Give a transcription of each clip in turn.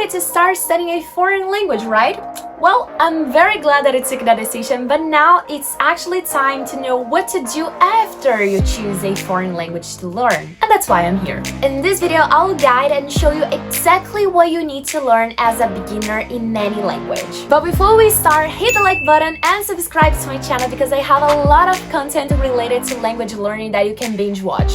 ready to start studying a foreign language, right? Well, I'm very glad that I took that decision, but now it's actually time to know what to do after you choose a foreign language to learn. And that's why I'm here. In this video, I'll guide and show you exactly what you need to learn as a beginner in any language. But before we start, hit the like button and subscribe to my channel because I have a lot of content related to language learning that you can binge watch.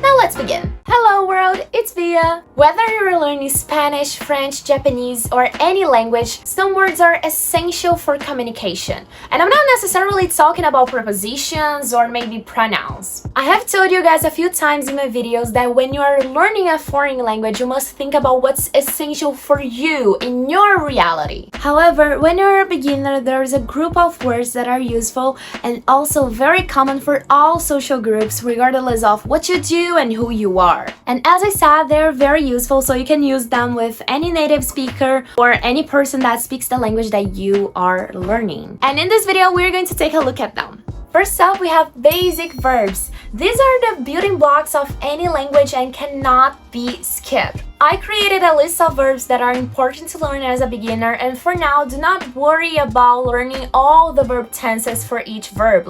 Now let's begin. Hello world, it's Via. Whether you're learning Spanish, French, Japanese, or any language, some words are essential for communication. And I'm not necessarily talking about prepositions or maybe pronouns. I have told you guys a few times in my videos that when you are learning a foreign language, you must think about what's essential for you in your reality. However, when you're a beginner, there's a group of words that are useful and also very common for all social groups, regardless of what you do and who you are. And as I said, they're very useful, so you can use them with any native speaker or any person that speaks the language that you are learning. And in this video, we're going to take a look at them. First up, we have basic verbs. These are the building blocks of any language and cannot be skipped. I created a list of verbs that are important to learn as a beginner, and for now, do not worry about learning all the verb tenses for each verb.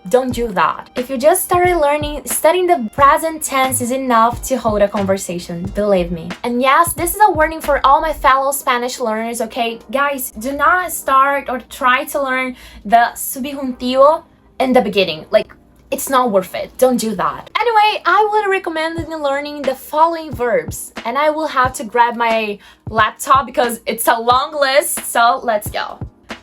Don't do that. If you just started learning, studying the present tense is enough to hold a conversation, believe me. And yes, this is a warning for all my fellow Spanish learners, okay? Guys, do not start or try to learn the subjuntivo in the beginning. It's not worth it. Don't do that. Anyway, I would recommend learning the following verbs. And I will have to grab my laptop because it's a long list, so let's go.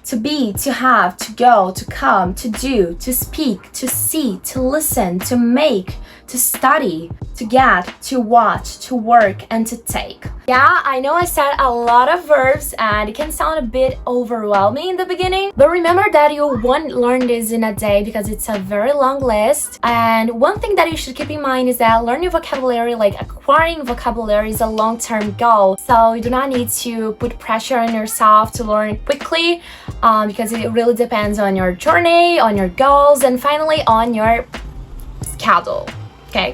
To be, to have, to go, to come, to do, to speak, to see, to listen, to make, to study, to get, to watch, to work, and to take. Yeah, I know I said a lot of verbs and it can sound a bit overwhelming in the beginning, but remember that you won't learn this in a day because it's a very long list. And one thing that you should keep in mind is that learning vocabulary, acquiring vocabulary, is a long-term goal. So you do not need to put pressure on yourself to learn quickly because it really depends on your journey, on your goals, and finally on your schedule. Okay.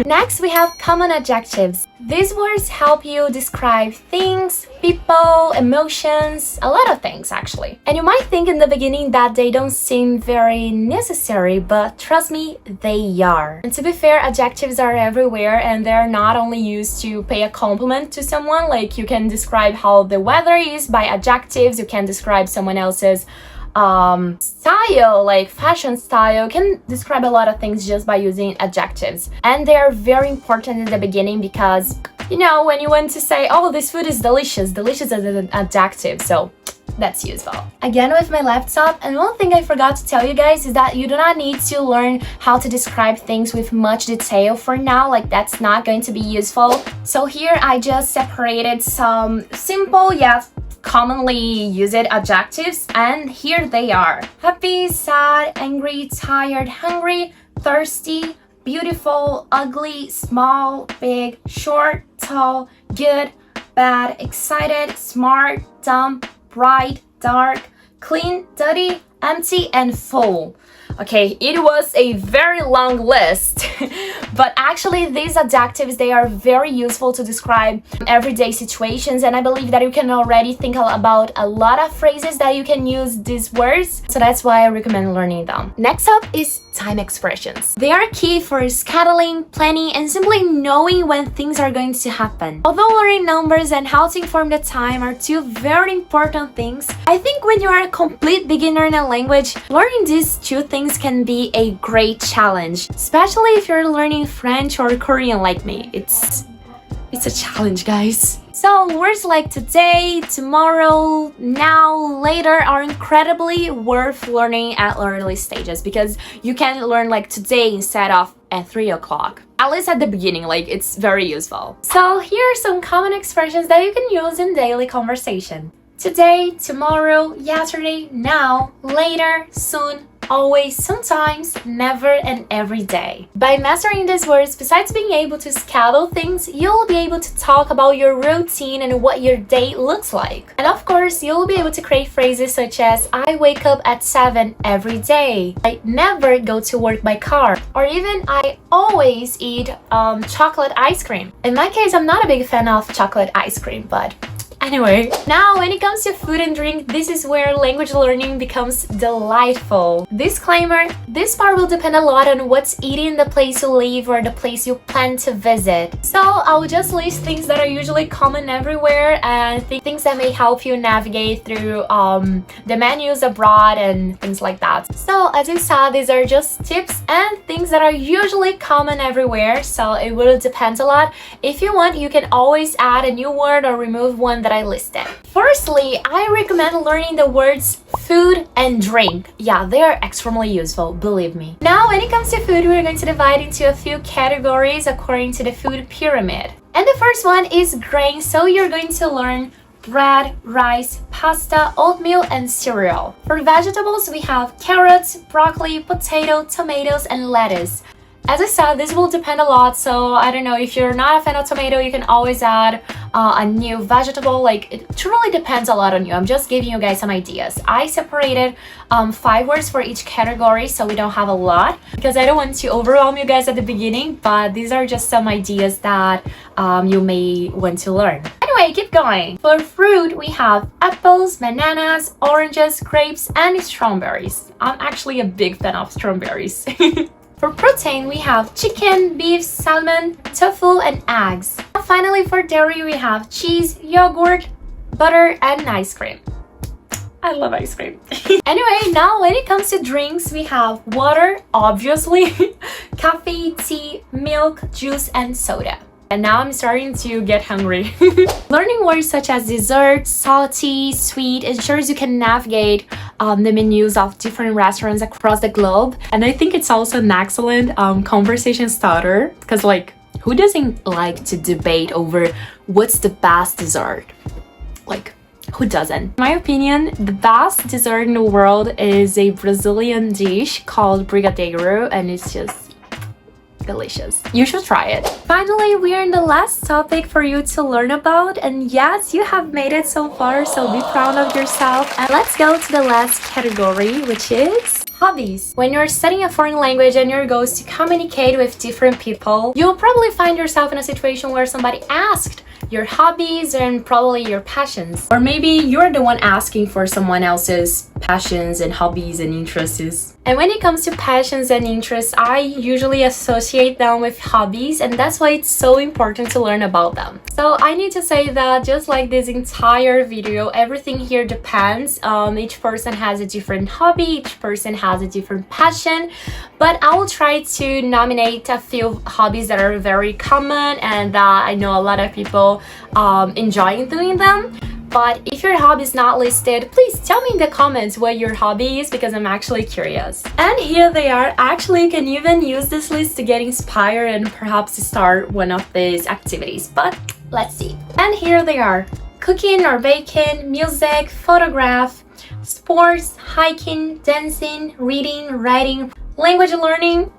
Next, we have common adjectives. These words help you describe things, people, emotions, a lot of things actually. And you might think in the beginning that they don't seem very necessary, but trust me, they are. And to be fair, adjectives are everywhere and they're not only used to pay a compliment to someone, you can describe how the weather is by adjectives, you can describe someone else's style, fashion style, can describe a lot of things just by using adjectives. And they are very important in the beginning because, when you want to say, oh, this food is delicious, delicious is an adjective, so that's useful. Again with my laptop, and one thing I forgot to tell you guys is that you do not need to learn how to describe things with much detail for now, that's not going to be useful. So here I just separated some simple yet commonly used adjectives, and here they are: happy, sad, angry, tired, hungry, thirsty, beautiful, ugly, small, big, short, tall, good, bad, excited, smart, dumb, bright, dark, clean, dirty, empty, and full. Okay, it was a very long list, but actually these adjectives, they are very useful to describe everyday situations, and I believe that you can already think about a lot of phrases that you can use these words, so that's why I recommend learning them. Next up is time expressions. They are key for scheduling, planning, and simply knowing when things are going to happen. Although learning numbers and how to inform the time are two very important things, I think when you are a complete beginner in a language, learning these two things can be a great challenge, especially if you're learning French or Korean like me. It's a challenge, guys. So words like today, tomorrow, now, later are incredibly worth learning at early stages because you can learn today instead of at 3 o'clock. At least at the beginning, it's very useful. So here are some common expressions that you can use in daily conversation. Today, tomorrow, yesterday, now, later, soon, always, sometimes, never, and every day. By mastering these words, besides being able to schedule things, you'll be able to talk about your routine and what your day looks like. And of course, you'll be able to create phrases such as I wake up at 7 every day, I never go to work by car, or even I always eat chocolate ice cream. In my case, I'm not a big fan of chocolate ice cream, but Anyway, now when it comes to food and drink, this is where language learning becomes delightful. Disclaimer, this part will depend a lot on what's eating in the place you live or the place you plan to visit. So I'll just list things that are usually common everywhere and things that may help you navigate through the menus abroad and things like that. So as you saw, these are just tips and things that are usually common everywhere, so it will depend a lot. If you want, you can always add a new word or remove one that I listed. Firstly, I recommend learning the words food and drink. Yeah, they are extremely useful, believe me. Now, when it comes to food, we're going to divide into a few categories according to the food pyramid. And the first one is grain, so you're going to learn bread, rice, pasta, oatmeal, and cereal. For vegetables, we have carrots, broccoli, potato, tomatoes, and lettuce. As I said, this will depend a lot, so I don't know, if you're not a fan of tomato, you can always add a new vegetable. Like, it truly depends a lot on you. I'm just giving you guys some ideas. I separated 5 words for each category, so we don't have a lot, because I don't want to overwhelm you guys at the beginning, but these are just some ideas that you may want to learn. Anyway, keep going. For fruit, we have apples, bananas, oranges, grapes, and strawberries. I'm actually a big fan of strawberries. For protein, we have chicken, beef, salmon, tofu, and eggs. And finally, for dairy, we have cheese, yogurt, butter, and ice cream. I love ice cream. Anyway, now when it comes to drinks, we have water, obviously, coffee, tea, milk, juice, and soda. And now I'm starting to get hungry. Learning words such as dessert, salty, sweet ensures you can navigate the menus of different restaurants across the globe. And I think it's also an excellent conversation starter, because like, who doesn't like to debate over what's the best dessert? Like, who doesn't? In my opinion, the best dessert in the world is a Brazilian dish called brigadeiro, and it's just delicious. You should try it. Finally, we are in the last topic for you to learn about, and yes, you have made it so far, so be proud of yourself. And let's go to the last category, which is hobbies. When you're studying a foreign language and your goal is to communicate with different people, you'll probably find yourself in a situation where somebody asked your hobbies and probably your passions. Or maybe you're the one asking for someone else's passions and hobbies and interests. And when it comes to passions and interests, I usually associate them with hobbies, and that's why it's so important to learn about them. So I need to say that just like this entire video, everything here depends. Each person has a different hobby, each person has a different passion, but I will try to nominate a few hobbies that are very common and that I know a lot of people enjoy doing them. But if your hobby is not listed, please tell me in the comments what your hobby is, because I'm actually curious. And here they are. Actually, you can even use this list to get inspired and perhaps start one of these activities. But let's see. And here they are: cooking or baking, music, photograph, sports, hiking, dancing, reading, writing, language learning,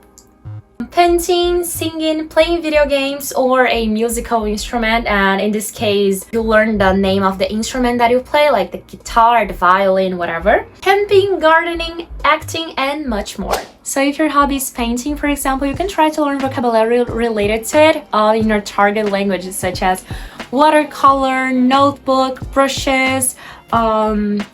painting, singing, playing video games, or a musical instrument. And in this case, you learn the name of the instrument that you play, like the guitar, the violin, whatever. Camping, gardening, acting, and much more. So if your hobby is painting, for example, you can try to learn vocabulary related to it in your target languages, such as watercolor, notebook, brushes,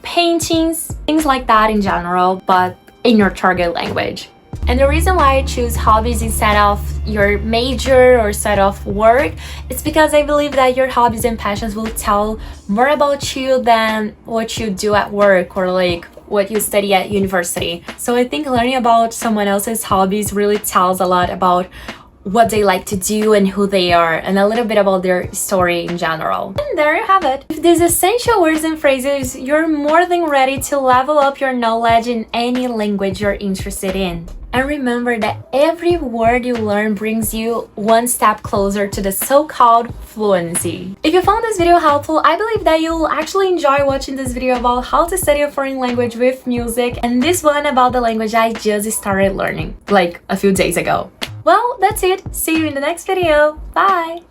paintings, things like that in general, but in your target language. And the reason why I choose hobbies instead of your major or set of work is because I believe that your hobbies and passions will tell more about you than what you do at work or like what you study at university. So I think learning about someone else's hobbies really tells a lot about what they like to do and who they are, and a little bit about their story in general. And there you have it. With these essential words and phrases, you're more than ready to level up your knowledge in any language you're interested in. And remember that every word you learn brings you one step closer to the so-called fluency. If you found this video helpful, I believe that you'll actually enjoy watching this video about how to study a foreign language with music, and this one about the language I just started learning, like a few days ago. Well, that's it. See you in the next video. Bye!